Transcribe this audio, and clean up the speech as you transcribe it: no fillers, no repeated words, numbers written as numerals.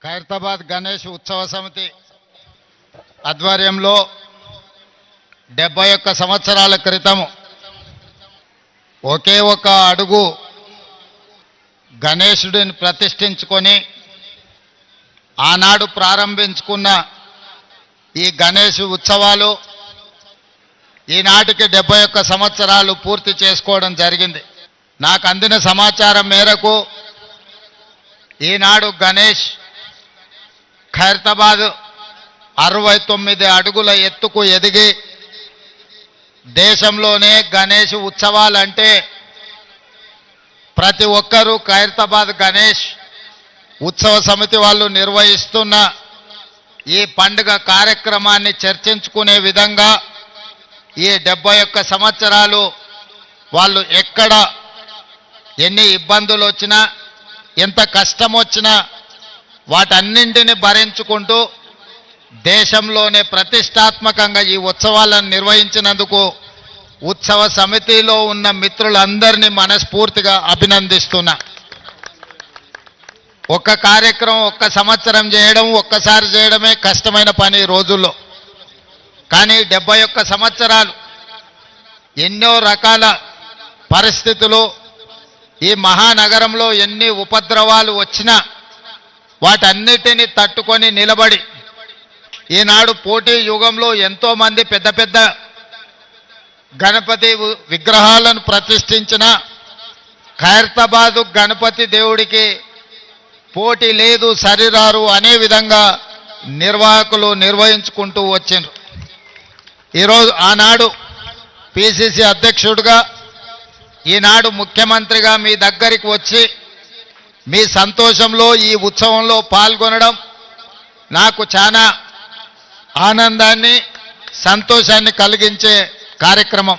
ఖైరతాబాద్ గణేష్ ఉత్సవ సమితి ఆధ్వర్యంలో 71 సంవత్సరాల క్రితం ఒకే ఒక అడుగు గణేశుడిని ప్రతిష్ఠించుకొని ఆనాడు ప్రారంభించుకున్న ఈ గణేష్ ఉత్సవాలు ఈనాటికి 71 సంవత్సరాలు పూర్తి చేసుకోవడం జరిగింది. నాకు అందిన సమాచారం మేరకు ఈనాడు గణేష్ ఖైరతాబాద్ 69 అడుగుల ఎత్తుకు ఎదిగి దేశంలోనే గణేష్ ఉత్సవాలంటే ప్రతి ఒక్కరూ ఖైరతాబాద్ గణేష్ ఉత్సవ సమితి వాళ్ళు నిర్వహిస్తున్న ఈ పండుగ కార్యక్రమాన్ని చర్చించుకునే విధంగా ఈ 71 సంవత్సరాలు వాళ్ళు ఎక్కడ ఎన్ని ఇబ్బందులు వచ్చినా ఎంత కష్టం వచ్చినా వాటన్నింటిని భరించుకుంటూ దేశంలోనే ప్రతిష్టాత్మకంగా ఈ ఉత్సవాలను నిర్వహించినందుకు ఉత్సవ సమితిలో ఉన్న మిత్రులందరినీ మనస్ఫూర్తిగా అభినందిస్తున్నా. ఒక్క కార్యక్రమం ఒక్క సంవత్సరం చేయడం ఒక్కసారి చేయడమే కష్టమైన పని రోజుల్లో. కానీ 71 సంవత్సరాలు ఎన్నో రకాల పరిస్థితులు ఈ మహానగరంలో ఎన్ని ఉపద్రవాలు వచ్చినా వాటన్నిటిని తట్టుకొని నిలబడి ఈనాడు పోటీ యుగంలో ఎంతోమంది పెద్ద పెద్ద గణపతి విగ్రహాలను ప్రతిష్ఠించిన ఖైరతాబాదు గణపతి దేవుడికి పోటీ లేదు సరిరారు అనే విధంగా నిర్వాహకులు నిర్వహించుకుంటూ వచ్చిండ్రు. ఈరోజు ఆనాడు పిసిసి అధ్యక్షుడిగా ఈనాడు ముఖ్యమంత్రిగా మీ దగ్గరికి వచ్చి మీ సంతోషంలో ఈ ఉత్సవంలో పాల్గొనడం నాకు చాలా ఆనందాన్ని సంతోషాన్ని కలిగించే కార్యక్రమం.